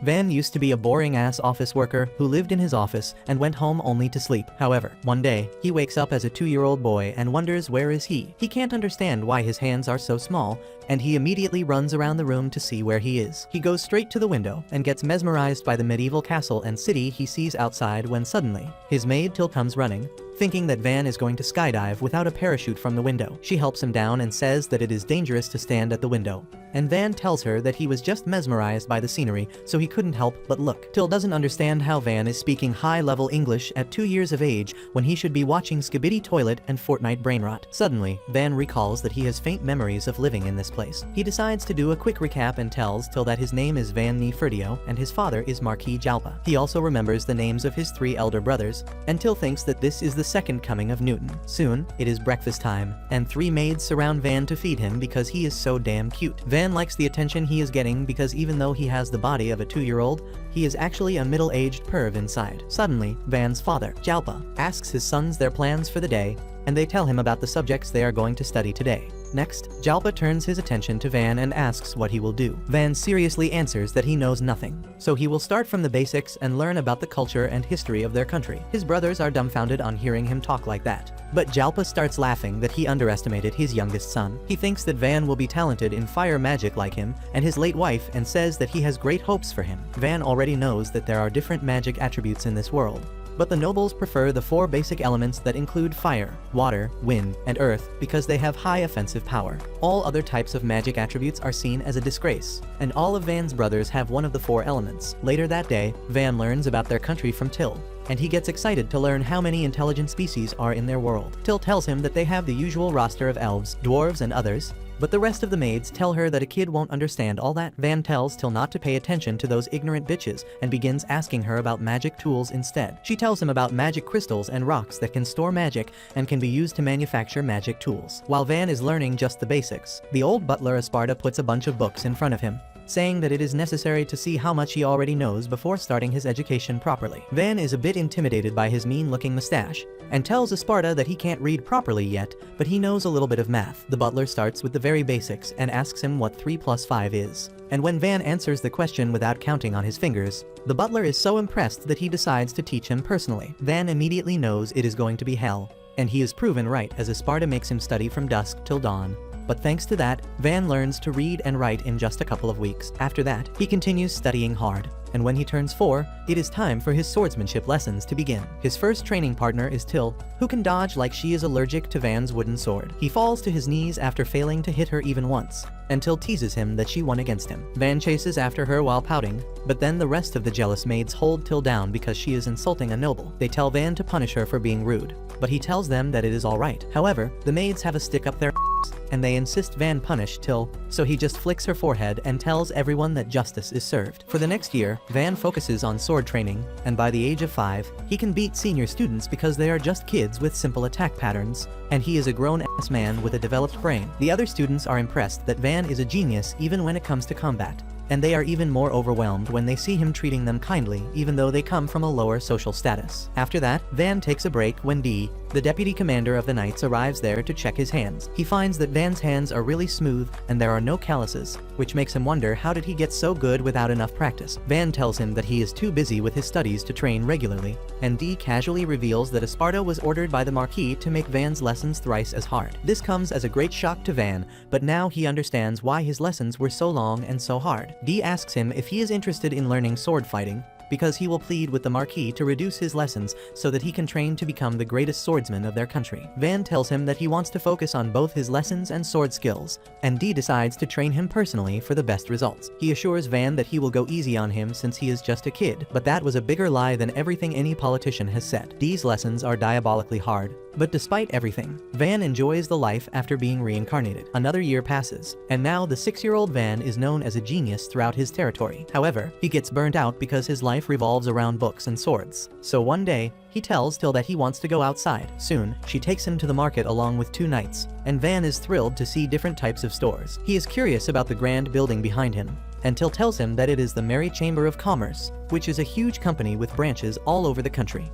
Van used to be a boring-ass office worker who lived in his office and went home only to sleep. However, one day, he wakes up as a 2-year-old boy and wonders where is he. He can't understand why his hands are so small, and he immediately runs around the room to see where he is. He goes straight to the window and gets mesmerized by the medieval castle and city he sees outside when suddenly, his maid Till comes running, thinking that Van is going to skydive without a parachute from the window. She helps him down and says that it is dangerous to stand at the window. And Van tells her that he was just mesmerized by the scenery, so he couldn't help but look. Till doesn't understand how Van is speaking high-level English at 2 years of age when he should be watching Skibidi Toilet and Fortnite Brainrot. Suddenly, Van recalls that he has faint memories of living in this place. He decides to do a quick recap and tells Till that his name is Van Nefertio and his father is Marquis Jalpa. He also remembers the names of his 3 elder brothers, and Till thinks that this is the second coming of Newton. Soon, it is breakfast time, and 3 maids surround Van to feed him because he is so damn cute. Van likes the attention he is getting because even though he has the body of a 2-year-old, he is actually a middle-aged perv inside. Suddenly, Van's father, Jalpa, asks his sons their plans for the day, and they tell him about the subjects they are going to study today. Next, Jalpa turns his attention to Van and asks what he will do. Van seriously answers that he knows nothing, so he will start from the basics and learn about the culture and history of their country. His brothers are dumbfounded on hearing him talk like that. But Jalpa starts laughing that he underestimated his youngest son. He thinks that Van will be talented in fire magic like him and his late wife and says that he has great hopes for him. Van already knows that there are different magic attributes in this world, but the nobles prefer the 4 basic elements that include fire, water, wind, and earth because they have high offensive power. All other types of magic attributes are seen as a disgrace, and all of Van's brothers have one of the 4 elements. Later that day, Van learns about their country from Till, and he gets excited to learn how many intelligent species are in their world. Till tells him that they have the usual roster of elves, dwarves, and others, but the rest of the maids tell her that a kid won't understand all that. Van tells Till not to pay attention to those ignorant bitches and begins asking her about magic tools instead. She tells him about magic crystals and rocks that can store magic and can be used to manufacture magic tools. While Van is learning just the basics, the old butler Esparta puts a bunch of books in front of him, saying that it is necessary to see how much he already knows before starting his education properly. Van is a bit intimidated by his mean-looking mustache, and tells Esparta that he can't read properly yet, but he knows a little bit of math. The butler starts with the very basics and asks him what 3 + 5 is. And when Van answers the question without counting on his fingers, the butler is so impressed that he decides to teach him personally. Van immediately knows it is going to be hell, and he is proven right as Esparta makes him study from dusk till dawn. But thanks to that, Van learns to read and write in just a couple of weeks. After that, he continues studying hard, and when he turns 4, it is time for his swordsmanship lessons to begin. His first training partner is Till, who can dodge like she is allergic to Van's wooden sword. He falls to his knees after failing to hit her even once, and Till teases him that she won against him. Van chases after her while pouting, but then the rest of the jealous maids hold Till down because she is insulting a noble. They tell Van to punish her for being rude, but he tells them that it is alright. However, the maids have a stick up their and they insist Van punish Till, so he just flicks her forehead and tells everyone that justice is served. For the next year, Van focuses on sword training, and by the age of 5, he can beat senior students because they are just kids with simple attack patterns, and he is a grown-ass man with a developed brain. The other students are impressed that Van is a genius even when it comes to combat, and they are even more overwhelmed when they see him treating them kindly even though they come from a lower social status. After that, Van takes a break when D, the deputy commander of the Knights, arrives there to check his hands. He finds that Van's hands are really smooth and there are no calluses, which makes him wonder how did he get so good without enough practice. Van tells him that he is too busy with his studies to train regularly, and D casually reveals that Esparta was ordered by the Marquis to make Van's lessons thrice as hard. This comes as a great shock to Van, but now he understands why his lessons were so long and so hard. D asks him if he is interested in learning sword fighting, because he will plead with the Marquis to reduce his lessons so that he can train to become the greatest swordsman of their country. Van tells him that he wants to focus on both his lessons and sword skills, and D decides to train him personally for the best results. He assures Van that he will go easy on him since he is just a kid, but that was a bigger lie than everything any politician has said. D's lessons are diabolically hard, but despite everything, Van enjoys the life after being reincarnated. Another year passes, and now the 6-year-old Van is known as a genius throughout his territory. However, he gets burnt out because his life revolves around books and swords. So one day, he tells Till that he wants to go outside. Soon, she takes him to the market along with 2 knights, and Van is thrilled to see different types of stores. He is curious about the grand building behind him, and Till tells him that it is the Merry Chamber of Commerce, which is a huge company with branches all over the country.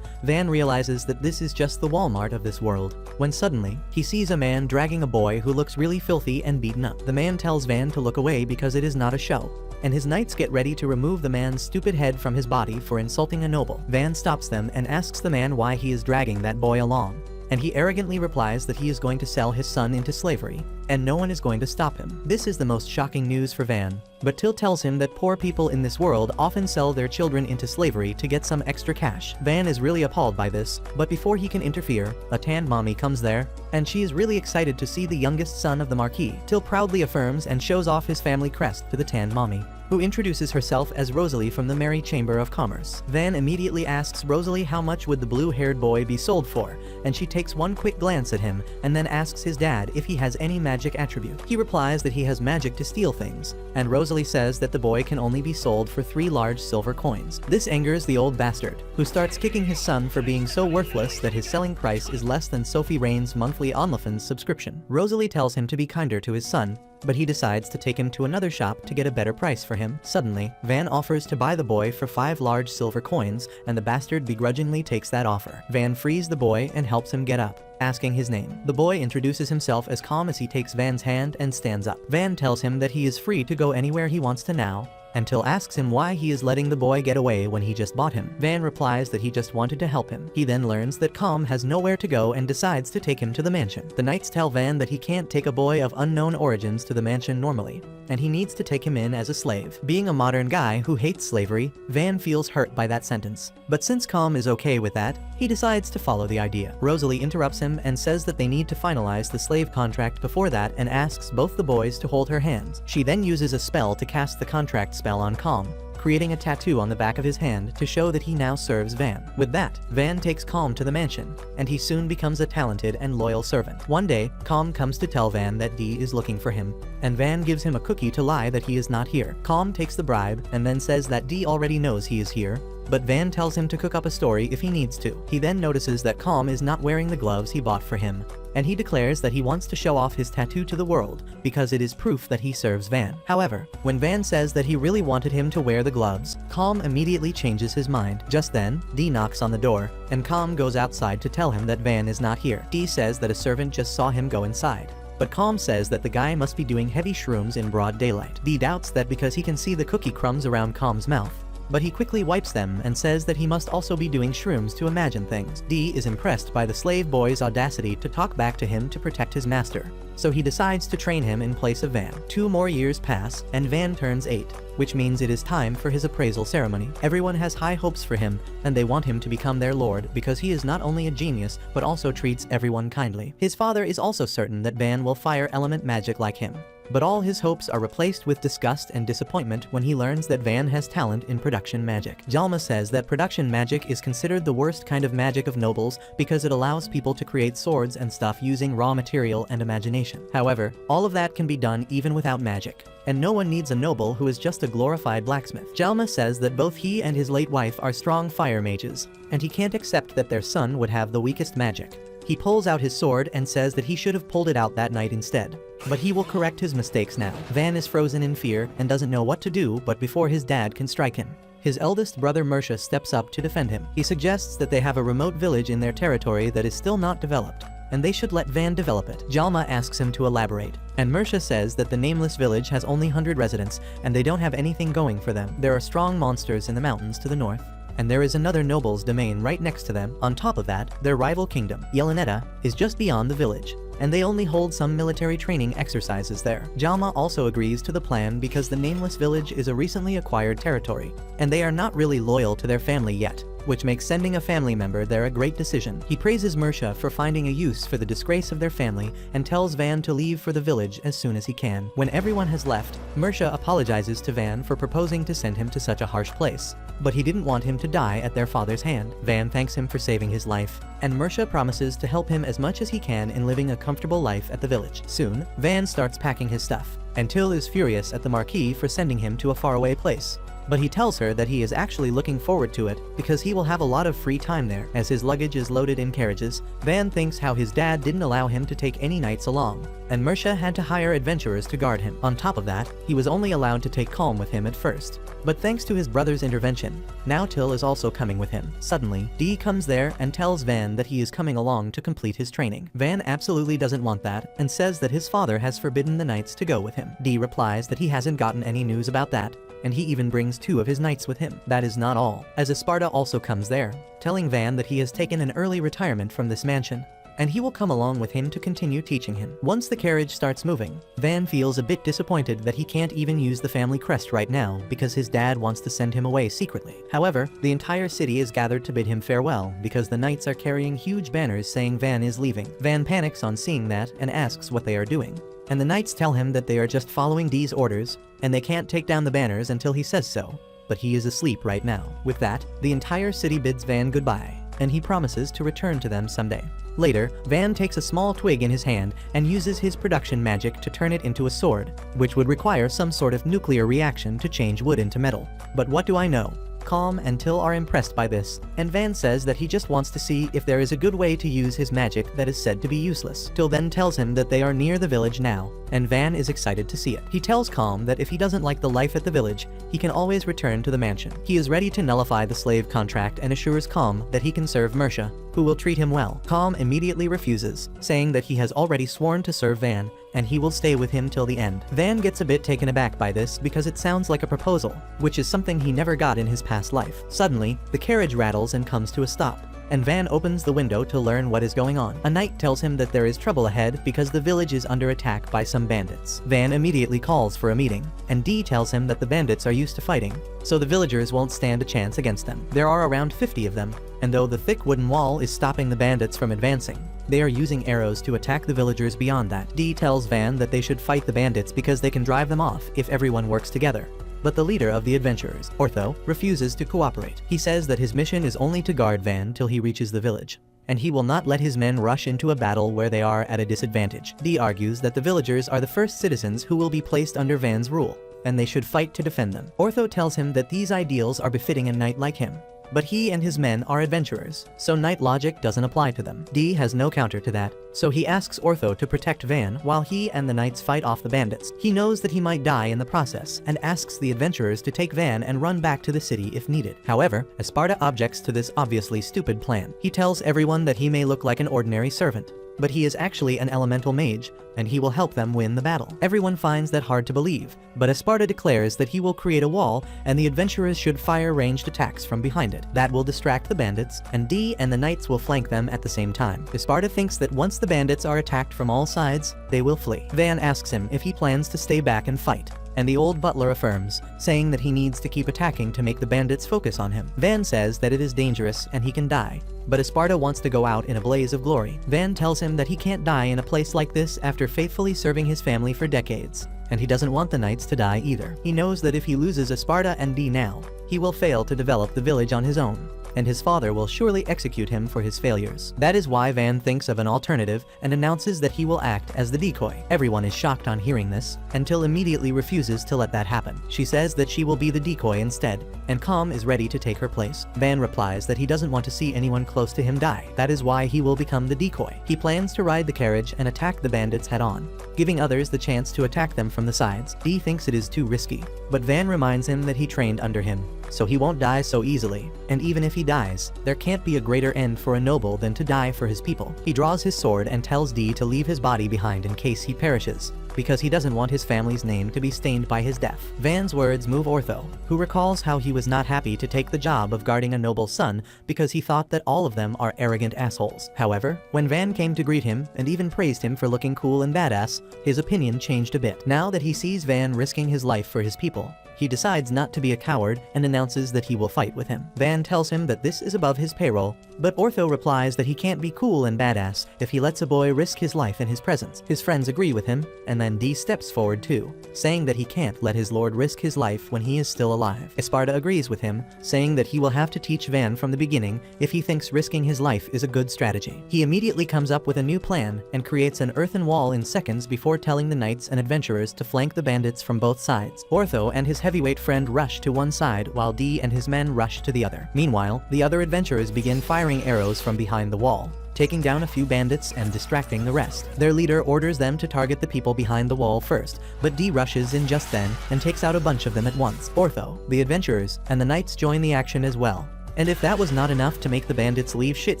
Van realizes that this is just the Walmart of this world, when suddenly, he sees a man dragging a boy who looks really filthy and beaten up. The man tells Van to look away because it is not a show, and his knights get ready to remove the man's stupid head from his body for insulting a noble. Van stops them and asks the man why he is dragging that boy along, and he arrogantly replies that he is going to sell his son into slavery, and no one is going to stop him. This is the most shocking news for Van, but Till tells him that poor people in this world often sell their children into slavery to get some extra cash. Van is really appalled by this, but before he can interfere, a tanned mommy comes there, and she is really excited to see the youngest son of the Marquis. Till proudly affirms and shows off his family crest to the tanned mommy, who introduces herself as Rosalie from the Merry Chamber of Commerce. Van immediately asks Rosalie how much would the blue-haired boy be sold for, and she takes one quick glance at him and then asks his dad if he has any magic attribute. He replies that he has magic to steal things, and Rosalie says that the boy can only be sold for 3 large silver coins. This angers the old bastard, who starts kicking his son for being so worthless that his selling price is less than Sophie Rain's monthly OnlyFans subscription. Rosalie tells him to be kinder to his son, but he decides to take him to another shop to get a better price for him. Suddenly, Van offers to buy the boy for 5 large silver coins, and the bastard begrudgingly takes that offer. Van frees the boy and helps him get up, asking his name. The boy introduces himself as Calm as he takes Van's hand and stands up. Van tells him that he is free to go anywhere he wants to now, and Till asks him why he is letting the boy get away when he just bought him. Van replies that he just wanted to help him. He then learns that Calm has nowhere to go and decides to take him to the mansion. The knights tell Van that he can't take a boy of unknown origins to the mansion normally, and he needs to take him in as a slave. Being a modern guy who hates slavery, Van feels hurt by that sentence. But since Calm is okay with that, he decides to follow the idea. Rosalie interrupts him and says that they need to finalize the slave contract before that and asks both the boys to hold her hands. She then uses a spell to cast the contract spell on Calm, creating a tattoo on the back of his hand to show that he now serves Van. With that, Van takes Calm to the mansion, and he soon becomes a talented and loyal servant. One day, Calm comes to tell Van that Dee is looking for him, and Van gives him a cookie to lie that he is not here. Calm takes the bribe and then says that Dee already knows he is here, but Van tells him to cook up a story if he needs to. He then notices that Calm is not wearing the gloves he bought for him, and he declares that he wants to show off his tattoo to the world because it is proof that he serves Van. However, when Van says that he really wanted him to wear the gloves, Calm immediately changes his mind. Just then, Dee knocks on the door, and Calm goes outside to tell him that Van is not here. Dee says that a servant just saw him go inside, but Calm says that the guy must be doing heavy shrooms in broad daylight. Dee doubts that because he can see the cookie crumbs around Calm's mouth, but he quickly wipes them and says that he must also be doing shrooms to imagine things. Dee is impressed by the slave boy's audacity to talk back to him to protect his master, so he decides to train him in place of Van. 2 more years pass, and Van turns 8, which means it is time for his appraisal ceremony. Everyone has high hopes for him, and they want him to become their lord because he is not only a genius, but also treats everyone kindly. His father is also certain that Van will fire element magic like him, but all his hopes are replaced with disgust and disappointment when he learns that Van has talent in production magic. Jalma says that production magic is considered the worst kind of magic of nobles because it allows people to create swords and stuff using raw material and imagination. However, all of that can be done even without magic, and no one needs a noble who is just a glorified blacksmith. Jalma says that both he and his late wife are strong fire mages, and he can't accept that their son would have the weakest magic. He pulls out his sword and says that he should have pulled it out that night instead, but he will correct his mistakes now. Van is frozen in fear and doesn't know what to do but before his dad can strike him, his eldest brother Mersha steps up to defend him. He suggests that they have a remote village in their territory that is still not developed, and they should let Van develop it. Jalma asks him to elaborate, and Mersha says that the nameless village has only 100 residents, and they don't have anything going for them. There are strong monsters in the mountains to the north, and there is another noble's domain right next to them. On top of that, their rival kingdom, Yeleneta, is just beyond the village, and they only hold some military training exercises there. Jalma also agrees to the plan because the nameless village is a recently acquired territory, and they are not really loyal to their family yet, which makes sending a family member there a great decision. He praises Mersha for finding a use for the disgrace of their family and tells Van to leave for the village as soon as he can. When everyone has left, Mersha apologizes to Van for proposing to send him to such a harsh place, but he didn't want him to die at their father's hand. Van thanks him for saving his life, and Mersha promises to help him as much as he can in living a comfortable life at the village. Soon, Van starts packing his stuff, and Till is furious at the Marquis for sending him to a faraway place. But he tells her that he is actually looking forward to it because he will have a lot of free time there. As his luggage is loaded in carriages, Van thinks how his dad didn't allow him to take any knights along, and Mersha had to hire adventurers to guard him. On top of that, he was only allowed to take Calm with him at first, but thanks to his brother's intervention, now Till is also coming with him. Suddenly, Dee comes there and tells Van that he is coming along to complete his training. Van absolutely doesn't want that and says that his father has forbidden the knights to go with him. Dee replies that he hasn't gotten any news about that, and he even brings 2 of his knights with him. That is not all, as Esparta also comes there, telling Van that he has taken an early retirement from this mansion, and he will come along with him to continue teaching him. Once the carriage starts moving, Van feels a bit disappointed that he can't even use the family crest right now because his dad wants to send him away secretly. However, the entire city is gathered to bid him farewell because the knights are carrying huge banners saying Van is leaving. Van panics on seeing that and asks what they are doing, and the knights tell him that they are just following D's orders and they can't take down the banners until he says so, but he is asleep right now. With that, the entire city bids Van goodbye, and he promises to return to them someday. Later, Van takes a small twig in his hand and uses his production magic to turn it into a sword, which would require some sort of nuclear reaction to change wood into metal. But what do I know? Calm and Till are impressed by this, and Van says that he just wants to see if there is a good way to use his magic that is said to be useless. Till then tells him that they are near the village now, and Van is excited to see it. He tells Calm that if he doesn't like the life at the village, he can always return to the mansion. He is ready to nullify the slave contract and assures Calm that he can serve Mersha, who will treat him well. Calm immediately refuses, saying that he has already sworn to serve Van, and he will stay with him till the end. Van gets a bit taken aback by this because it sounds like a proposal, which is something he never got in his past life. Suddenly, the carriage rattles and comes to a stop, and Van opens the window to learn what is going on. A knight tells him that there is trouble ahead because the village is under attack by some bandits. Van immediately calls for a meeting, and D tells him that the bandits are used to fighting, so the villagers won't stand a chance against them. There are around 50 of them, and though the thick wooden wall is stopping the bandits from advancing, they are using arrows to attack the villagers beyond that. D tells Van that they should fight the bandits because they can drive them off if everyone works together. But the leader of the adventurers, Ortho, refuses to cooperate. He says that his mission is only to guard Van till he reaches the village, and he will not let his men rush into a battle where they are at a disadvantage. D argues that the villagers are the first citizens who will be placed under Van's rule, and they should fight to defend them. Ortho tells him that these ideals are befitting a knight like him, but he and his men are adventurers, so knight logic doesn't apply to them. D has no counter to that, so he asks Ortho to protect Van while he and the knights fight off the bandits. He knows that he might die in the process and asks the adventurers to take Van and run back to the city if needed. However, Esparta objects to this obviously stupid plan. He tells everyone that he may look like an ordinary servant, but he is actually an elemental mage, and he will help them win the battle. Everyone finds that hard to believe, but Esparta declares that he will create a wall and the adventurers should fire ranged attacks from behind it. That will distract the bandits, and D and the knights will flank them at the same time. Esparta thinks that once the bandits are attacked from all sides, they will flee. Van asks him if he plans to stay back and fight, and the old butler affirms, saying that he needs to keep attacking to make the bandits focus on him. Van says that it is dangerous and he can die, but Esparta wants to go out in a blaze of glory. Van tells him that he can't die in a place like this after faithfully serving his family for decades, and he doesn't want the knights to die either. He knows that if he loses Esparta and D now, he will fail to develop the village on his own, and his father will surely execute him for his failures. That is why Van thinks of an alternative and announces that he will act as the decoy. Everyone is shocked on hearing this, and Till immediately refuses to let that happen. She says that she will be the decoy instead, and Calm is ready to take her place. Van replies that he doesn't want to see anyone close to him die. That is why he will become the decoy. He plans to ride the carriage and attack the bandits head on, giving others the chance to attack them from the sides. D thinks it is too risky, but Van reminds him that he trained under him, so he won't die so easily, and even if he dies, there can't be a greater end for a noble than to die for his people. He draws his sword and tells D to leave his body behind in case he perishes, because he doesn't want his family's name to be stained by his death. Van's words move Ortho, who recalls how he was not happy to take the job of guarding a noble's son because he thought that all of them are arrogant assholes. However, when Van came to greet him and even praised him for looking cool and badass, his opinion changed a bit. Now that he sees Van risking his life for his people, he decides not to be a coward and announces that he will fight with him. Van tells him that this is above his payroll, but Ortho replies that he can't be cool and badass if he lets a boy risk his life in his presence. His friends agree with him, and then D steps forward too, saying that he can't let his lord risk his life when he is still alive. Esparta agrees with him, saying that he will have to teach Van from the beginning if he thinks risking his life is a good strategy. He immediately comes up with a new plan and creates an earthen wall in seconds before telling the knights and adventurers to flank the bandits from both sides. Ortho and his heavyweight friend rush to one side while D and his men rush to the other. Meanwhile, the other adventurers begin firing arrows from behind the wall, taking down a few bandits and distracting the rest. Their leader orders them to target the people behind the wall first, but D rushes in just then and takes out a bunch of them at once. Ortho, the adventurers, and the knights join the action as well, And if that was not enough to make the bandits leave shit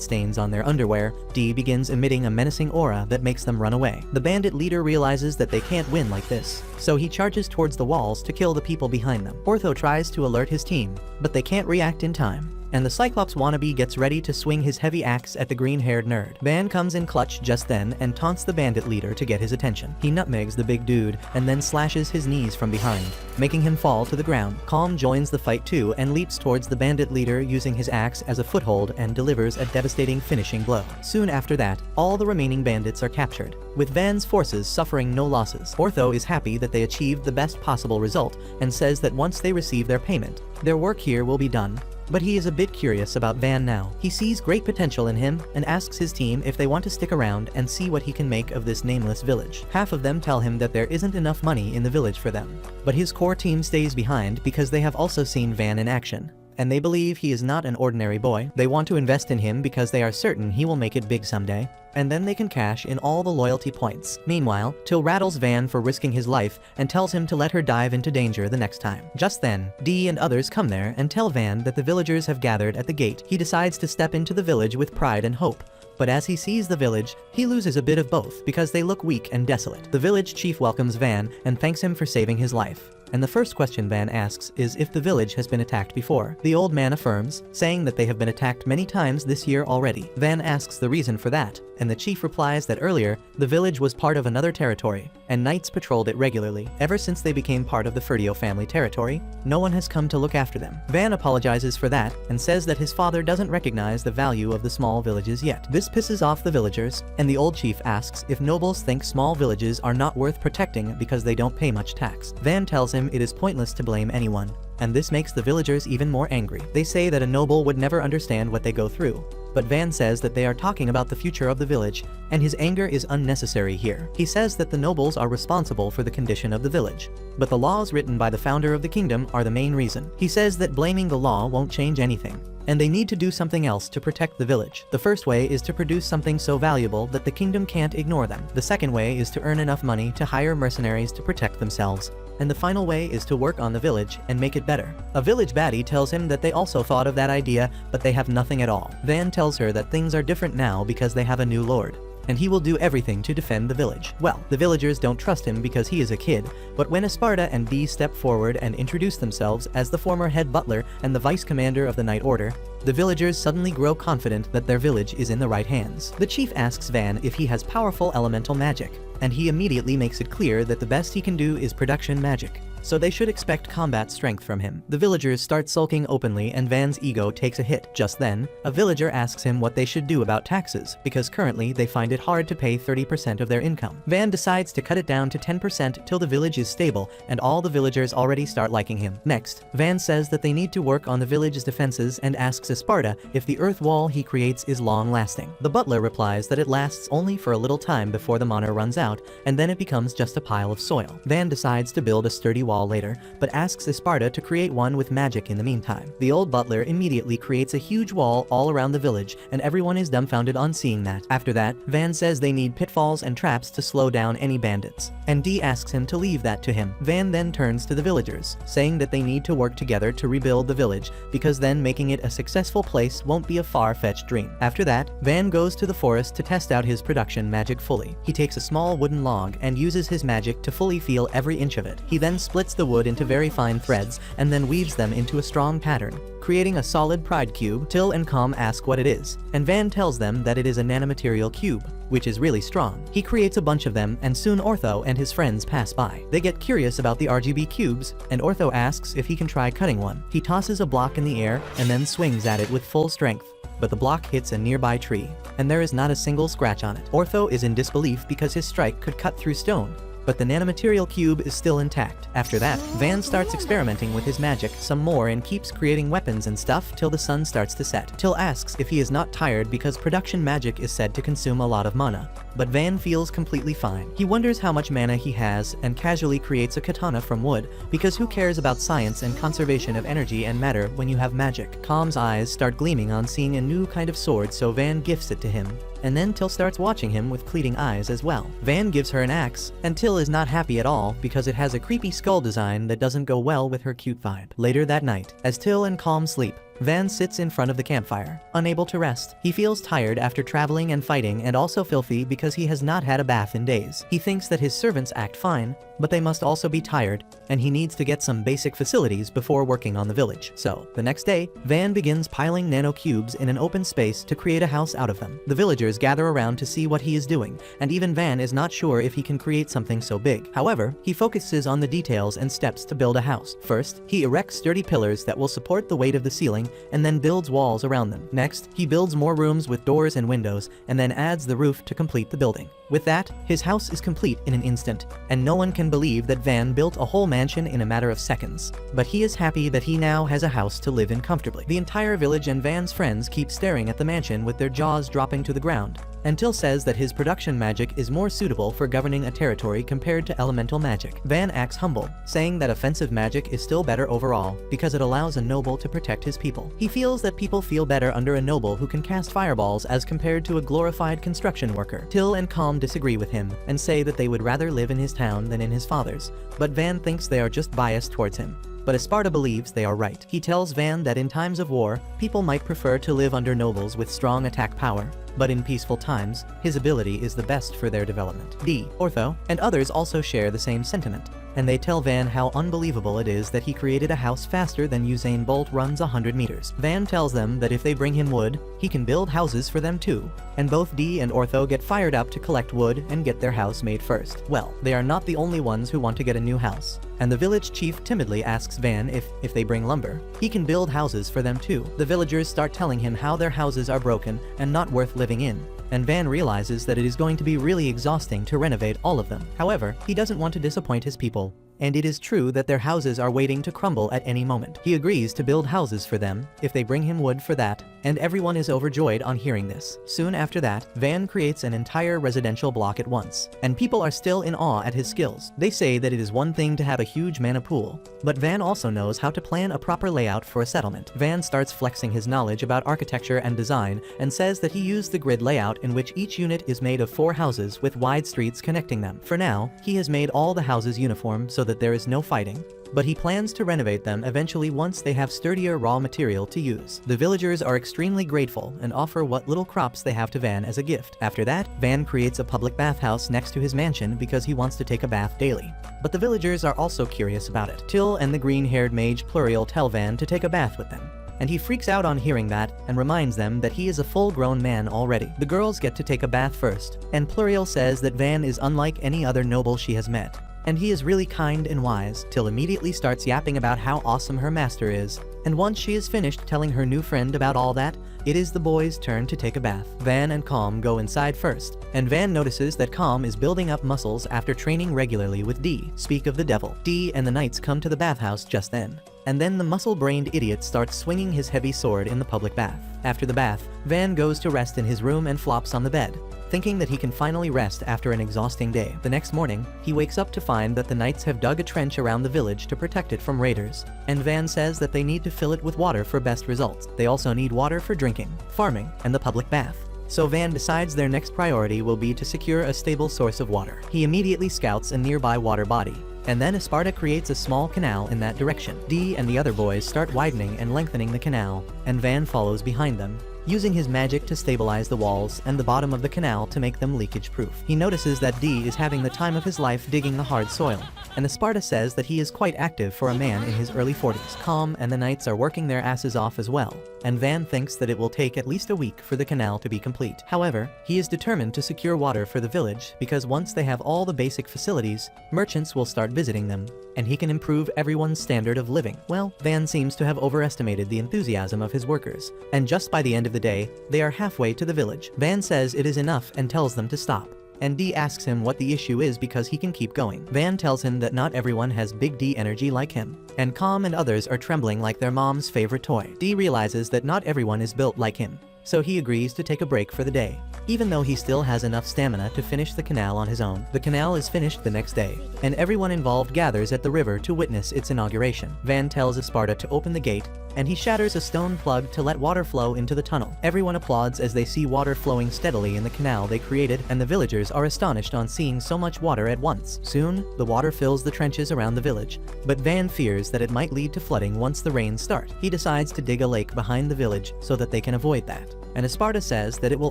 stains on their underwear, D begins emitting a menacing aura that makes them run away. The bandit leader realizes that they can't win like this, so he charges towards the walls to kill the people behind them. Ortho tries to alert his team, but they can't react in time, and the Cyclops wannabe gets ready to swing his heavy axe at the green-haired nerd. Van comes in clutch just then and taunts the bandit leader to get his attention. He nutmegs the big dude and then slashes his knees from behind, making him fall to the ground. Calm joins the fight too and leaps towards the bandit leader using his axe as a foothold and delivers a devastating finishing blow. Soon after that, all the remaining bandits are captured, with Van's forces suffering no losses. Ortho is happy that they achieved the best possible result and says that once they receive their payment, their work here will be done. But he is a bit curious about Van now. He sees great potential in him and asks his team if they want to stick around and see what he can make of this nameless village. Half of them tell him that there isn't enough money in the village for them, but his core team stays behind because they have also seen Van in action, and they believe he is not an ordinary boy. They want to invest in him because they are certain he will make it big someday, and then they can cash in all the loyalty points. Meanwhile, Till rattles Van for risking his life and tells him to let her dive into danger the next time. Just then, Dee and others come there and tell Van that the villagers have gathered at the gate. He decides to step into the village with pride and hope, but as he sees the village, he loses a bit of both because they look weak and desolate. The village chief welcomes Van and thanks him for saving his life, and the first question Van asks is if the village has been attacked before. The old man affirms, saying that they have been attacked many times this year already. Van asks the reason for that, and the chief replies that earlier, the village was part of another territory, and knights patrolled it regularly. Ever since they became part of the Ferdio family territory, no one has come to look after them. Van apologizes for that, and says that his father doesn't recognize the value of the small villages yet. This pisses off the villagers, and the old chief asks if nobles think small villages are not worth protecting because they don't pay much tax. Van tells him it is pointless to blame anyone, and this makes the villagers even more angry. They say that a noble would never understand what they go through, but Van says that they are talking about the future of the village, and his anger is unnecessary here. He says that the nobles are responsible for the condition of the village, but the laws written by the founder of the kingdom are the main reason. He says that blaming the law won't change anything, and they need to do something else to protect the village. The first way is to produce something so valuable that the kingdom can't ignore them. The second way is to earn enough money to hire mercenaries to protect themselves. And the final way is to work on the village and make it better. A village baddie tells him that they also thought of that idea, but they have nothing at all. Van tells her that things are different now because they have a new lord, and he will do everything to defend the village. Well, the villagers don't trust him because he is a kid, but when Esparta and Dee step forward and introduce themselves as the former head butler and the vice commander of the Night Order, the villagers suddenly grow confident that their village is in the right hands. The chief asks Van if he has powerful elemental magic, and he immediately makes it clear that the best he can do is production magic, so they should expect combat strength from him. The villagers start sulking openly and Van's ego takes a hit. Just then, a villager asks him what they should do about taxes, because currently they find it hard to pay 30% of their income. Van decides to cut it down to 10% till the village is stable, and all the villagers already start liking him. Next, Van says that they need to work on the village's defenses and asks Esparta if the earth wall he creates is long-lasting. The butler replies that it lasts only for a little time before the mana runs out, and then it becomes just a pile of soil. Van decides to build a sturdy wall later, but asks Esparta to create one with magic in the meantime. The old butler immediately creates a huge wall all around the village, and everyone is dumbfounded on seeing that. After that, Van says they need pitfalls and traps to slow down any bandits, and Dee asks him to leave that to him. Van then turns to the villagers, saying that they need to work together to rebuild the village, because then making it a successful place won't be a far-fetched dream. After that, Van goes to the forest to test out his production magic fully. He takes a small wooden log and uses his magic to fully feel every inch of it. He then splits the wood into very fine threads and then weaves them into a strong pattern, creating a solid pride cube. Till and Calm ask what it is, and Van tells them that it is a nanomaterial cube, which is really strong. He creates a bunch of them, and soon Ortho and his friends pass by. They get curious about the RGB cubes, and Ortho asks if he can try cutting one. He tosses a block in the air and then swings at it with full strength, but the block hits a nearby tree, and there is not a single scratch on it. Ortho is in disbelief because his strike could cut through stone, but the nanomaterial cube is still intact. After that, Van starts experimenting with his magic some more and keeps creating weapons and stuff till the sun starts to set. Till asks if he is not tired because production magic is said to consume a lot of mana, but Van feels completely fine. He wonders how much mana he has and casually creates a katana from wood, because who cares about science and conservation of energy and matter when you have magic? Calm's eyes start gleaming on seeing a new kind of sword, so Van gifts it to him, and then Till starts watching him with pleading eyes as well. Van gives her an axe, and Till is not happy at all because it has a creepy skull design that doesn't go well with her cute vibe. Later that night, as Till and Calm sleep, Van sits in front of the campfire, unable to rest. He feels tired after traveling and fighting and also filthy because he has not had a bath in days. He thinks that his servants act fine, but they must also be tired, and he needs to get some basic facilities before working on the village. So, the next day, Van begins piling nanocubes in an open space to create a house out of them. The villagers gather around to see what he is doing, and even Van is not sure if he can create something so big. However, he focuses on the details and steps to build a house. First, he erects sturdy pillars that will support the weight of the ceiling, and then builds walls around them. Next, he builds more rooms with doors and windows, and then adds the roof to complete the building. With that, his house is complete in an instant, and no one can believe that Van built a whole mansion in a matter of seconds. But he is happy that he now has a house to live in comfortably. The entire village and Van's friends keep staring at the mansion with their jaws dropping to the ground, until says that his production magic is more suitable for governing a territory compared to elemental magic. Van acts humble, saying that offensive magic is still better overall because it allows a noble to protect his people. He feels that people feel better under a noble who can cast fireballs as compared to a glorified construction worker. Till and Calm disagree with him and say that they would rather live in his town than in his father's, but Van thinks they are just biased towards him. But Esparta believes they are right. He tells Van that in times of war, people might prefer to live under nobles with strong attack power, but in peaceful times, his ability is the best for their development. Ortho and others also share the same sentiment, and they tell Van how unbelievable it is that he created a house faster than Usain Bolt runs 100 meters. Van tells them that if they bring him wood, he can build houses for them too, and both D and Ortho get fired up to collect wood and get their house made first. Well, they are not the only ones who want to get a new house, and the village chief timidly asks Van if they bring lumber, he can build houses for them too. The villagers start telling him how their houses are broken and not worth living in, and Van realizes that it is going to be really exhausting to renovate all of them. However, he doesn't want to disappoint his people, and it is true that their houses are waiting to crumble at any moment. He agrees to build houses for them if they bring him wood for that, and everyone is overjoyed on hearing this. Soon after that, Van creates an entire residential block at once, and people are still in awe at his skills. They say that it is one thing to have a huge mana pool, but Van also knows how to plan a proper layout for a settlement. Van starts flexing his knowledge about architecture and design and says that he used the grid layout in which each unit is made of 4 houses with wide streets connecting them. For now, he has made all the houses uniform so that there is no fighting, but he plans to renovate them eventually once they have sturdier raw material to use. The villagers are extremely grateful and offer what little crops they have to Van as a gift. After that, Van creates a public bathhouse next to his mansion because he wants to take a bath daily. But the villagers are also curious about it. Till and the green-haired mage Pluriel tell Van to take a bath with them, and he freaks out on hearing that and reminds them that he is a full-grown man already. The girls get to take a bath first, and Pluriel says that Van is unlike any other noble she has met, and he is really kind and wise. Till immediately starts yapping about how awesome her master is, and once she is finished telling her new friend about all that, it is the boys' turn to take a bath. Van and Calm go inside first, and Van notices that Calm is building up muscles after training regularly with D. Speak of the devil. D and the knights come to the bathhouse just then, and then the muscle-brained idiot starts swinging his heavy sword in the public bath. After the bath, Van goes to rest in his room and flops on the bed, thinking that he can finally rest after an exhausting day. The next morning, he wakes up to find that the knights have dug a trench around the village to protect it from raiders, and Van says that they need to fill it with water for best results. They also need water for drinking, farming, and the public bath. So Van decides their next priority will be to secure a stable source of water. He immediately scouts a nearby water body, and then Esparta creates a small canal in that direction. D and the other boys start widening and lengthening the canal, and Van follows behind them, using his magic to stabilize the walls and the bottom of the canal to make them leakage-proof. He notices that D is having the time of his life digging the hard soil, and Esparta says that he is quite active for a man in his early 40s. Calm and the knights are working their asses off as well, and Van thinks that it will take at least a week for the canal to be complete. However, he is determined to secure water for the village because once they have all the basic facilities, merchants will start visiting them, and he can improve everyone's standard of living. Well, Van seems to have overestimated the enthusiasm of his workers, and just by the end of the day, they are halfway to the village. Van says it is enough and tells them to stop, and D asks him what the issue is because he can keep going. Van tells him that not everyone has big D energy like him, and Calm and others are trembling like their mom's favorite toy. D realizes that not everyone is built like him, so he agrees to take a break for the day. Even though he still has enough stamina to finish the canal on his own. The canal is finished the next day, and everyone involved gathers at the river to witness its inauguration. Van tells Esparta to open the gate, and he shatters a stone plug to let water flow into the tunnel. Everyone applauds as they see water flowing steadily in the canal they created, and the villagers are astonished on seeing so much water at once. Soon, the water fills the trenches around the village, but Van fears that it might lead to flooding once the rains start. He decides to dig a lake behind the village so that they can avoid that. And Esparta says that it will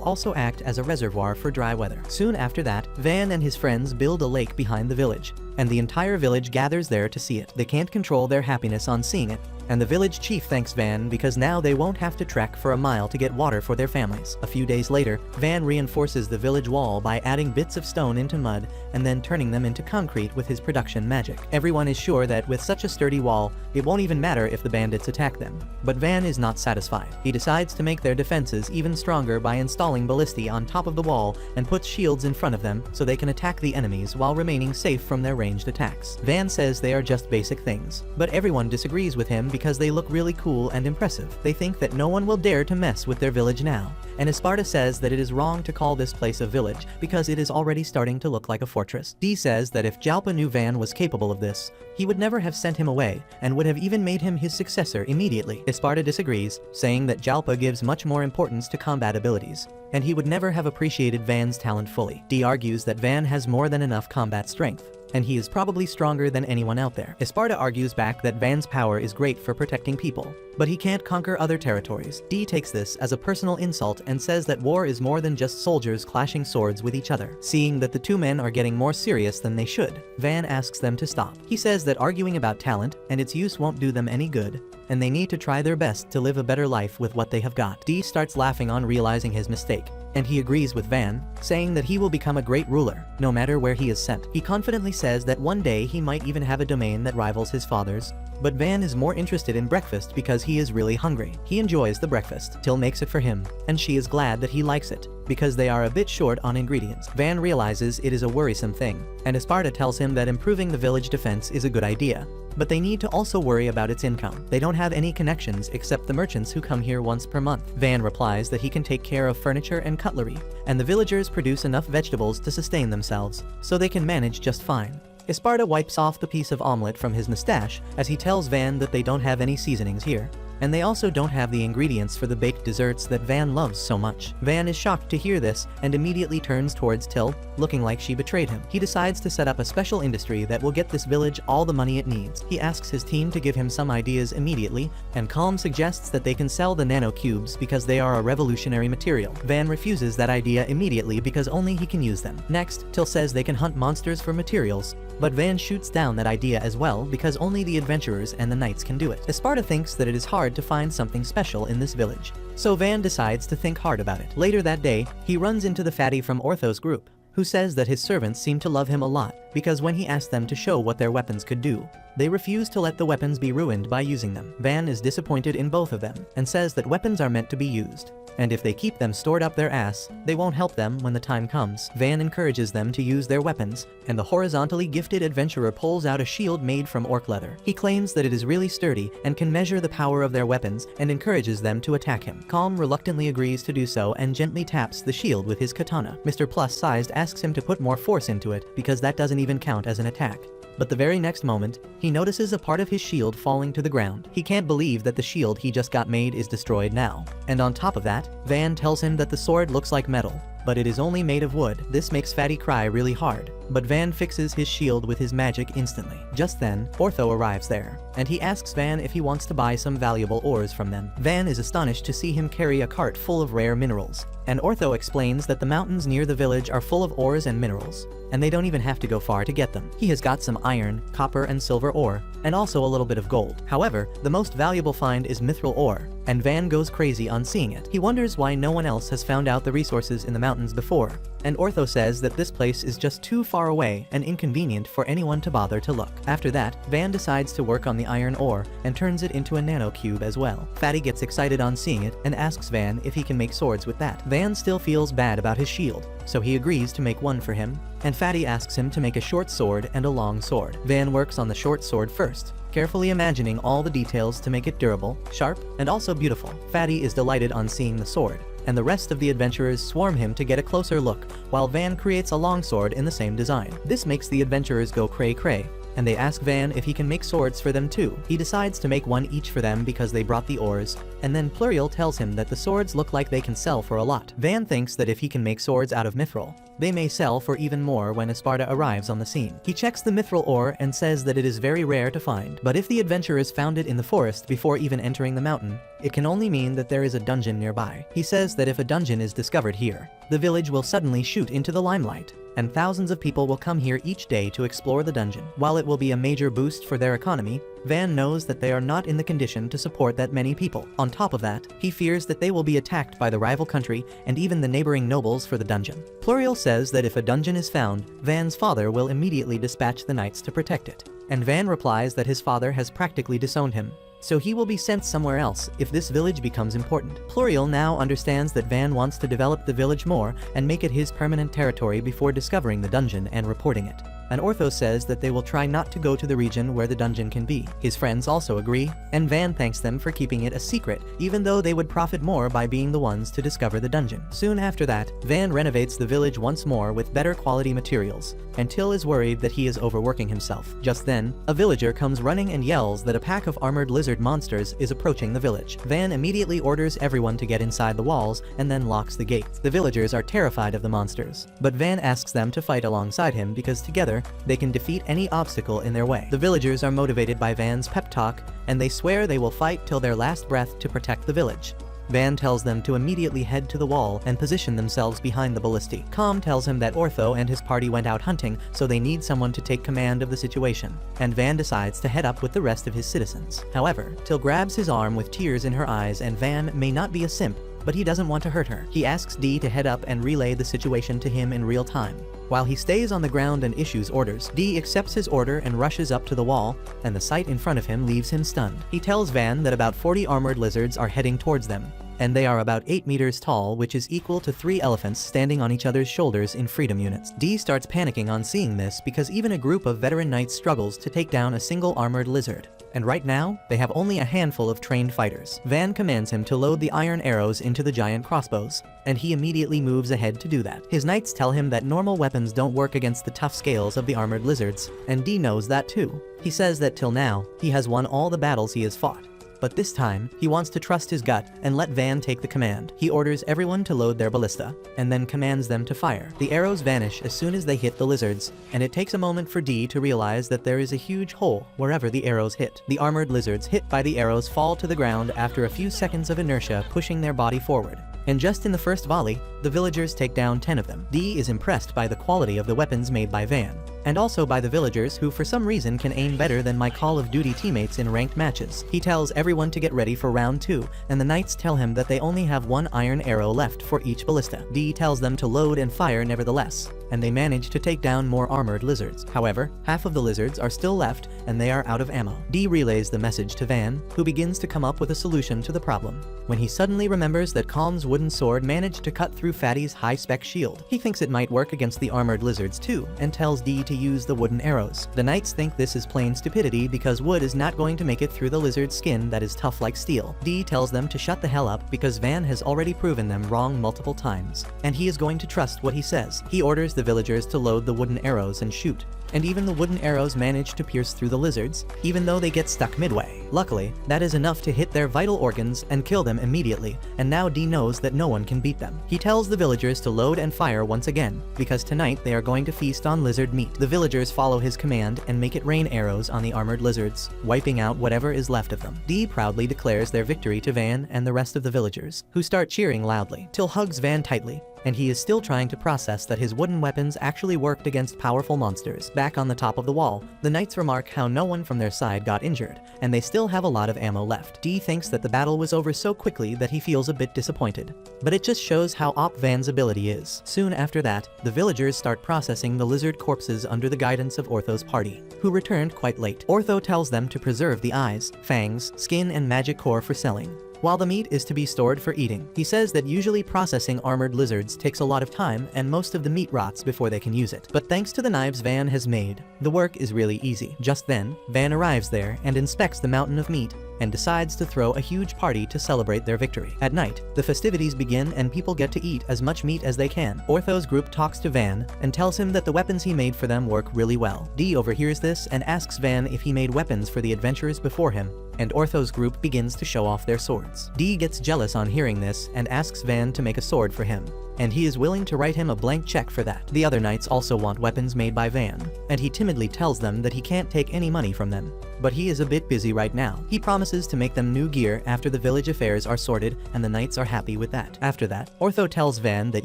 also act as a reservoir for dry weather. Soon after that, Van and his friends build a lake behind the village, and the entire village gathers there to see it. They can't control their happiness on seeing it, and the village chief thanks Van because now they won't have to trek for a mile to get water for their families. A few days later, Van reinforces the village wall by adding bits of stone into mud and then turning them into concrete with his production magic. Everyone is sure that with such a sturdy wall, it won't even matter if the bandits attack them. But Van is not satisfied. He decides to make their defenses even stronger by installing ballistae on top of the wall and puts shields in front of them so they can attack the enemies while remaining safe from their ranged attacks. Van says they are just basic things, but everyone disagrees with him because they look really cool and impressive. They think that no one will dare to mess with their village now. And Esparta says that it is wrong to call this place a village because it is already starting to look like a fortress. D says that if Jalpa knew Van was capable of this, he would never have sent him away and would have even made him his successor immediately. Esparta disagrees, saying that Jalpa gives much more importance to combat abilities, and he would never have appreciated Van's talent fully. D argues that Van has more than enough combat strength, and he is probably stronger than anyone out there. Esparta argues back that Van's power is great for protecting people, but he can't conquer other territories. D takes this as a personal insult and says that war is more than just soldiers clashing swords with each other. Seeing that the two men are getting more serious than they should, Van asks them to stop. He says that arguing about talent and its use won't do them any good, and they need to try their best to live a better life with what they have got. D starts laughing on realizing his mistake, and he agrees with Van, saying that he will become a great ruler, no matter where he is sent. He confidently says that one day he might even have a domain that rivals his father's, but Van is more interested in breakfast because he is really hungry. He enjoys the breakfast. Till makes it for him, and she is glad that he likes it, because they are a bit short on ingredients. Van realizes it is a worrisome thing, and Esparta tells him that improving the village defense is a good idea, but they need to also worry about its income. They don't have any connections except the merchants who come here once per month. Van replies that he can take care of furniture and cutlery, and the villagers produce enough vegetables to sustain themselves, so they can manage just fine. Esparta wipes off the piece of omelet from his mustache as he tells Van that they don't have any seasonings here, and they also don't have the ingredients for the baked desserts that Van loves so much. Van is shocked to hear this and immediately turns towards Till, looking like she betrayed him. He decides to set up a special industry that will get this village all the money it needs. He asks his team to give him some ideas immediately, and Calm suggests that they can sell the nanocubes because they are a revolutionary material. Van refuses that idea immediately because only he can use them. Next, Till says they can hunt monsters for materials, but Van shoots down that idea as well because only the adventurers and the knights can do it. Esparta thinks that it is hard to find something special in this village, so Van decides to think hard about it. Later that day, he runs into the fatty from Ortho's group, who says that his servants seem to love him a lot because when he asked them to show what their weapons could do, they refuse to let the weapons be ruined by using them. Van is disappointed in both of them and says that weapons are meant to be used, and if they keep them stored up their ass, they won't help them when the time comes. Van encourages them to use their weapons, and the horizontally gifted adventurer pulls out a shield made from orc leather. He claims that it is really sturdy and can measure the power of their weapons and encourages them to attack him. Calm reluctantly agrees to do so and gently taps the shield with his katana. Mr. Plus-sized asks him to put more force into it because that doesn't even count as an attack. But the very next moment, he notices a part of his shield falling to the ground. He can't believe that the shield he just got made is destroyed now. And on top of that, Van tells him that the sword looks like metal, but it is only made of wood. This makes Fatty cry really hard, but Van fixes his shield with his magic instantly. Just then, Ortho arrives there, and he asks Van if he wants to buy some valuable ores from them. Van is astonished to see him carry a cart full of rare minerals, and Ortho explains that the mountains near the village are full of ores and minerals, and they don't even have to go far to get them. He has got some iron, copper, and silver ore, and also a little bit of gold. However, the most valuable find is mithril ore, and Van goes crazy on seeing it. He wonders why no one else has found out the resources in the mountains before, and Ortho says that this place is just too far away and inconvenient for anyone to bother to look. After that, Van decides to work on the iron ore and turns it into a nanocube as well. Fatty gets excited on seeing it and asks Van if he can make swords with that. Van still feels bad about his shield, so he agrees to make one for him, and Fatty asks him to make a short sword and a long sword. Van works on the short sword first, carefully imagining all the details to make it durable, sharp, and also beautiful. Fatty is delighted on seeing the sword, and the rest of the adventurers swarm him to get a closer look, while Van creates a longsword in the same design. This makes the adventurers go cray-cray, and they ask Van if he can make swords for them too. He decides to make one each for them because they brought the oars, and then Pluriel tells him that the swords look like they can sell for a lot. Van thinks that if he can make swords out of mithril, they may sell for even more when Esparta arrives on the scene. He checks the mithril ore and says that it is very rare to find, but if the adventurers found it in the forest before even entering the mountain, it can only mean that there is a dungeon nearby. He says that if a dungeon is discovered here, the village will suddenly shoot into the limelight, and thousands of people will come here each day to explore the dungeon. While it will be a major boost for their economy, Van knows that they are not in the condition to support that many people. On top of that, he fears that they will be attacked by the rival country and even the neighboring nobles for the dungeon. Pluriel says that if a dungeon is found, Van's father will immediately dispatch the knights to protect it. And Van replies that his father has practically disowned him, so he will be sent somewhere else if this village becomes important. Pluriel now understands that Van wants to develop the village more and make it his permanent territory before discovering the dungeon and reporting it. And Ortho says that they will try not to go to the region where the dungeon can be. His friends also agree, and Van thanks them for keeping it a secret, even though they would profit more by being the ones to discover the dungeon. Soon after that, Van renovates the village once more with better quality materials, and Till is worried that he is overworking himself. Just then, a villager comes running and yells that a pack of armored lizard monsters is approaching the village. Van immediately orders everyone to get inside the walls and then locks the gates. The villagers are terrified of the monsters, but Van asks them to fight alongside him because together, they can defeat any obstacle in their way. The villagers are motivated by Van's pep talk, and they swear they will fight till their last breath to protect the village. Van tells them to immediately head to the wall and position themselves behind the ballistae. Com tells him that Ortho and his party went out hunting, so they need someone to take command of the situation, and Van decides to head up with the rest of his citizens. However, Till grabs his arm with tears in her eyes, and Van may not be a simp, but he doesn't want to hurt her. He asks Dee to head up and relay the situation to him in real time. While he stays on the ground and issues orders, Dee accepts his order and rushes up to the wall, and the sight in front of him leaves him stunned. He tells Van that about 40 armored lizards are heading towards them, and they are about 8 meters tall, which is equal to 3 elephants standing on each other's shoulders in freedom units. Dee starts panicking on seeing this because even a group of veteran knights struggles to take down a single armored lizard. And right now, they have only a handful of trained fighters. Van commands him to load the iron arrows into the giant crossbows, and he immediately moves ahead to do that. His knights tell him that normal weapons don't work against the tough scales of the armored lizards, and Dee knows that too. He says that till now, he has won all the battles he has fought. But this time, he wants to trust his gut and let Van take the command. He orders everyone to load their ballista, and then commands them to fire. The arrows vanish as soon as they hit the lizards, and it takes a moment for Dee to realize that there is a huge hole wherever the arrows hit. The armored lizards hit by the arrows fall to the ground after a few seconds of inertia pushing their body forward. And just in the first volley, the villagers take down 10 of them. Dee is impressed by the quality of the weapons made by Van, and also by the villagers who for some reason can aim better than my Call of Duty teammates in ranked matches. He tells everyone to get ready for round 2, and the knights tell him that they only have 1 iron arrow left for each ballista. Dee tells them to load and fire nevertheless, and they manage to take down more armored lizards. However, half of the lizards are still left, and they are out of ammo. Dee relays the message to Van, who begins to come up with a solution to the problem, when he suddenly remembers that Calm's wooden sword managed to cut through Fatty's high-spec shield. He thinks it might work against the armored lizards too, and tells Dee to use the wooden arrows. The knights think this is plain stupidity because wood is not going to make it through the lizard's skin that is tough like steel. Dee tells them to shut the hell up because Van has already proven them wrong multiple times, and he is going to trust what he says. He orders the villagers to load the wooden arrows and shoot, and even the wooden arrows manage to pierce through the lizards, even though they get stuck midway. Luckily, that is enough to hit their vital organs and kill them immediately, and now Dee knows that no one can beat them. He tells the villagers to load and fire once again, because tonight they are going to feast on lizard meat. The villagers follow his command and make it rain arrows on the armored lizards, wiping out whatever is left of them. Dee proudly declares their victory to Van and the rest of the villagers, who start cheering loudly. Till hugs Van tightly, and he is still trying to process that his wooden weapons actually worked against powerful monsters. Back on the top of the wall, the knights remark how no one from their side got injured, and they still have a lot of ammo left. Dee thinks that the battle was over so quickly that he feels a bit disappointed, but it just shows how op Van's ability is. Soon after that, the villagers start processing the lizard corpses under the guidance of Ortho's party, who returned quite late. Ortho tells them to preserve the eyes, fangs, skin, and magic core for selling, while the meat is to be stored for eating. He says that usually processing armored lizards takes a lot of time and most of the meat rots before they can use it. But thanks to the knives Van has made, the work is really easy. Just then, Van arrives there and inspects the mountain of meat, and decides to throw a huge party to celebrate their victory. At night, the festivities begin and people get to eat as much meat as they can. Ortho's group talks to Van and tells him that the weapons he made for them work really well. Dee overhears this and asks Van if he made weapons for the adventurers before him, and Ortho's group begins to show off their swords. Dee gets jealous on hearing this and asks Van to make a sword for him, and he is willing to write him a blank check for that. The other knights also want weapons made by Van, and he timidly tells them that he can't take any money from them, but he is a bit busy right now. He promises to make them new gear after the village affairs are sorted, and the knights are happy with that. After that, Ortho tells Van that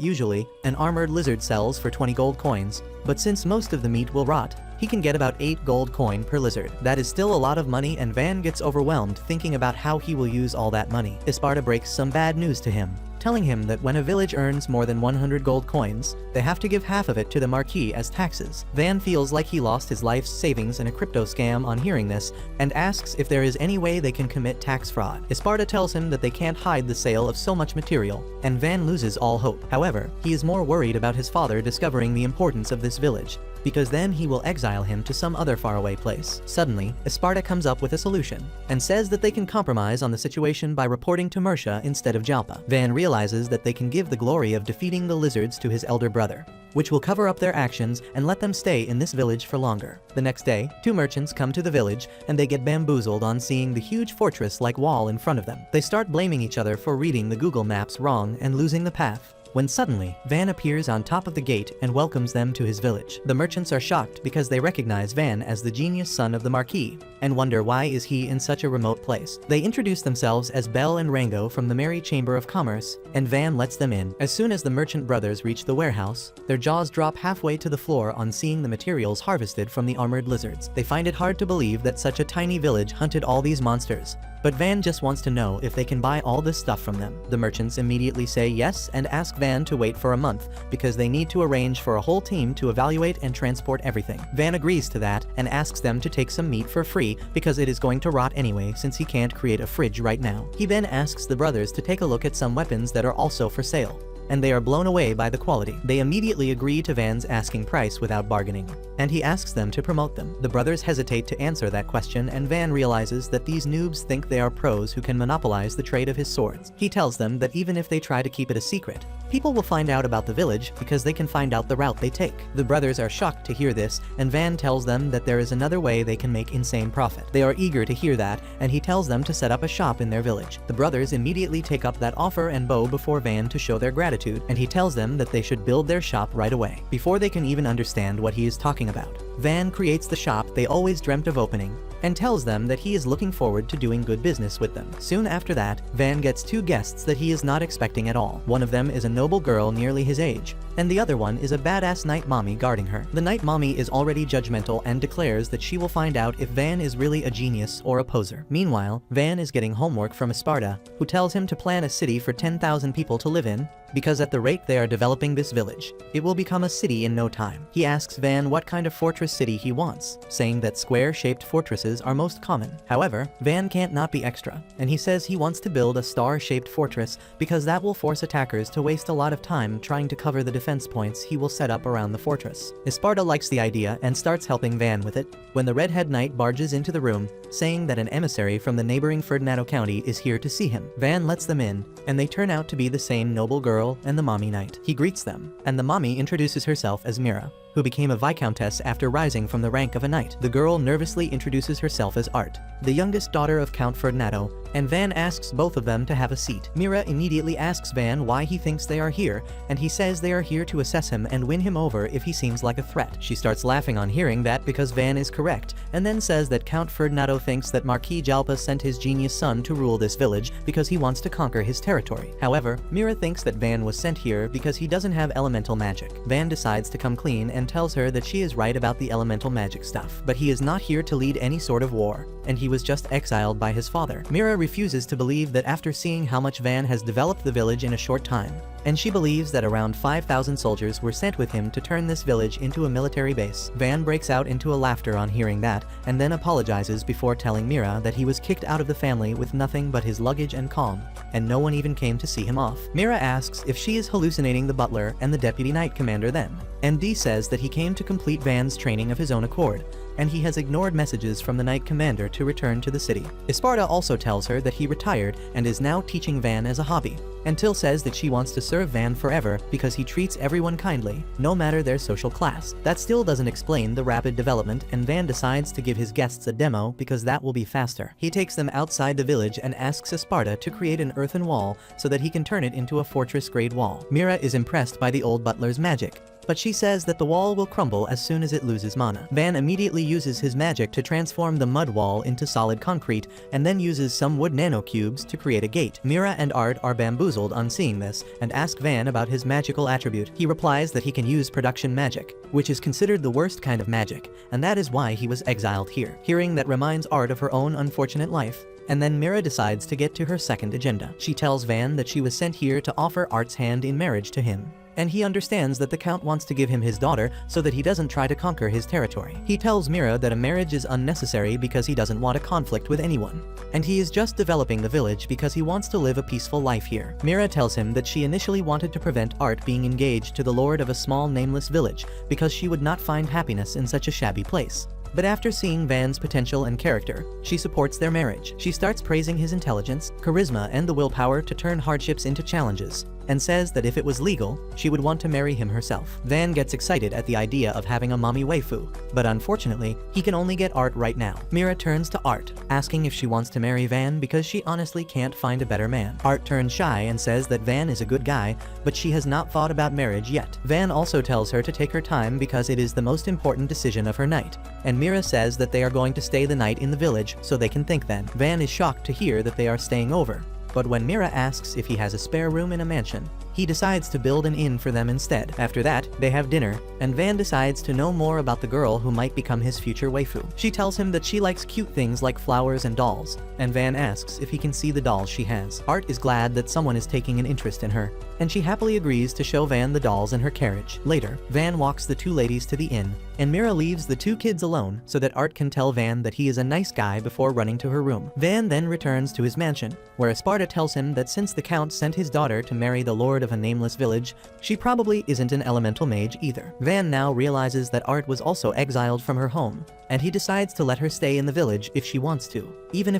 usually an armored lizard sells for 20 gold coins, but since most of the meat will rot, he can get about 8 gold coin per lizard. That is still a lot of money, and Van gets overwhelmed thinking about how he will use all that money. Esparta breaks some bad news to him, telling him that when a village earns more than 100 gold coins, they have to give half of it to the Marquis as taxes. Van feels like he lost his life's savings in a crypto scam on hearing this, and asks if there is any way they can commit tax fraud. Esparta tells him that they can't hide the sale of so much material, and Van loses all hope. However, he is more worried about his father discovering the importance of this village, because then he will exile him to some other faraway place. Suddenly, Esparta comes up with a solution, and says that they can compromise on the situation by reporting to Mercia instead of Jalpa. Van realizes that they can give the glory of defeating the lizards to his elder brother, which will cover up their actions and let them stay in this village for longer. The next day, 2 merchants come to the village, and they get bamboozled on seeing the huge fortress-like wall in front of them. They start blaming each other for reading the Google Maps wrong and losing the path, when suddenly, Van appears on top of the gate and welcomes them to his village. The merchants are shocked because they recognize Van as the genius son of the Marquis, and wonder why is he in such a remote place. They introduce themselves as Belle and Rango from the Merry Chamber of Commerce, and Van lets them in. As soon as the merchant brothers reach the warehouse, their jaws drop halfway to the floor on seeing the materials harvested from the armored lizards. They find it hard to believe that such a tiny village hunted all these monsters, but Van just wants to know if they can buy all this stuff from them. The merchants immediately say yes and ask Van to wait for a month because they need to arrange for a whole team to evaluate and transport everything. Van agrees to that and asks them to take some meat for free because it is going to rot anyway since he can't create a fridge right now. He then asks the brothers to take a look at some weapons that are also for sale, and they are blown away by the quality. They immediately agree to Van's asking price without bargaining, and he asks them to promote them. The brothers hesitate to answer that question, and Van realizes that these noobs think they are pros who can monopolize the trade of his swords. He tells them that even if they try to keep it a secret, people will find out about the village because they can find out the route they take. The brothers are shocked to hear this, and Van tells them that there is another way they can make insane profit. They are eager to hear that, and he tells them to set up a shop in their village. The brothers immediately take up that offer and bow before Van to show their gratitude, and he tells them that they should build their shop right away, before they can even understand what he is talking about. Van creates the shop they always dreamt of opening, and tells them that he is looking forward to doing good business with them. Soon after that, Van gets 2 guests that he is not expecting at all. One of them is a noble girl nearly his age, and the other one is a badass night mommy guarding her. The night mommy is already judgmental and declares that she will find out if Van is really a genius or a poser. Meanwhile, Van is getting homework from Esparta, who tells him to plan a city for 10,000 people to live in, because at the rate they are developing this village, it will become a city in no time. He asks Van what kind of fortress city he wants, saying that square-shaped fortresses are most common. However, Van can't not be extra, and he says he wants to build a star-shaped fortress because that will force attackers to waste a lot of time trying to cover the defense points he will set up around the fortress. Esparta likes the idea and starts helping Van with it, when the redhead knight barges into the room, saying that an emissary from the neighboring Ferdinando County is here to see him. Van lets them in, and they turn out to be the same noble girl and the mommy knight. He greets them, and the mommy introduces herself as Mira, who became a viscountess after rising from the rank of a knight. The girl nervously introduces herself as Art, the youngest daughter of Count Ferdinando, and Van asks both of them to have a seat. Mira immediately asks Van why he thinks they are here, and he says they are here to assess him and win him over if he seems like a threat. She starts laughing on hearing that because Van is correct, and then says that Count Ferdinando thinks that Marquis Jalpa sent his genius son to rule this village because he wants to conquer his territory. However, Mira thinks that Van was sent here because he doesn't have elemental magic. Van decides to come clean and tells her that she is right about the elemental magic stuff, but he is not here to lead any sort of war, and he was just exiled by his father. Mira refuses to believe that after seeing how much Van has developed the village in a short time, and she believes that around 5,000 soldiers were sent with him to turn this village into a military base. Van breaks out into a laughter on hearing that, and then apologizes before telling Mira that he was kicked out of the family with nothing but his luggage and calm, and no one even came to see him off. Mira asks if she is hallucinating the butler and the deputy knight commander then, and Dee says that he came to complete Van's training of his own accord, and he has ignored messages from the Knight Commander to return to the city. Esparta also tells her that he retired and is now teaching Van as a hobby, and Till says that she wants to serve Van forever because he treats everyone kindly, no matter their social class. That still doesn't explain the rapid development, and Van decides to give his guests a demo because that will be faster. He takes them outside the village and asks Esparta to create an earthen wall so that he can turn it into a fortress-grade wall. Mira is impressed by the old butler's magic, but she says that the wall will crumble as soon as it loses mana. Van immediately uses his magic to transform the mud wall into solid concrete, and then uses some wood nanocubes to create a gate. Mira and Art are bamboozled on seeing this, and ask Van about his magical attribute. He replies that he can use production magic, which is considered the worst kind of magic, and that is why he was exiled here. Hearing that reminds Art of her own unfortunate life, and then Mira decides to get to her second agenda. She tells Van that she was sent here to offer Art's hand in marriage to him, and he understands that the Count wants to give him his daughter so that he doesn't try to conquer his territory. He tells Mira that a marriage is unnecessary because he doesn't want a conflict with anyone, and he is just developing the village because he wants to live a peaceful life here. Mira tells him that she initially wanted to prevent Art being engaged to the lord of a small nameless village because she would not find happiness in such a shabby place. But after seeing Van's potential and character, she supports their marriage. She starts praising his intelligence, charisma, and the willpower to turn hardships into challenges, and says that if it was legal, she would want to marry him herself. Van gets excited at the idea of having a mommy waifu, but unfortunately, he can only get Art right now. Mira turns to Art, asking if she wants to marry Van because she honestly can't find a better man. Art turns shy and says that Van is a good guy, but she has not thought about marriage yet. Van also tells her to take her time because it is the most important decision of her night, and Mira says that they are going to stay the night in the village so they can think then. Van is shocked to hear that they are staying over, but when Mira asks if he has a spare room in a mansion, he decides to build an inn for them instead. After that, they have dinner, and Van decides to know more about the girl who might become his future waifu. She tells him that she likes cute things like flowers and dolls, and Van asks if he can see the dolls she has. Art is glad that someone is taking an interest in her, and she happily agrees to show Van the dolls in her carriage. Later, Van walks the two ladies to the inn, and Mira leaves the two kids alone so that Art can tell Van that he is a nice guy before running to her room. Van then returns to his mansion, where Esparta tells him that since the Count sent his daughter to marry the lord of a nameless village, she probably isn't an elemental mage either. Van now realizes that Art was also exiled from her home, and he decides to let her stay in the village if she wants to, even if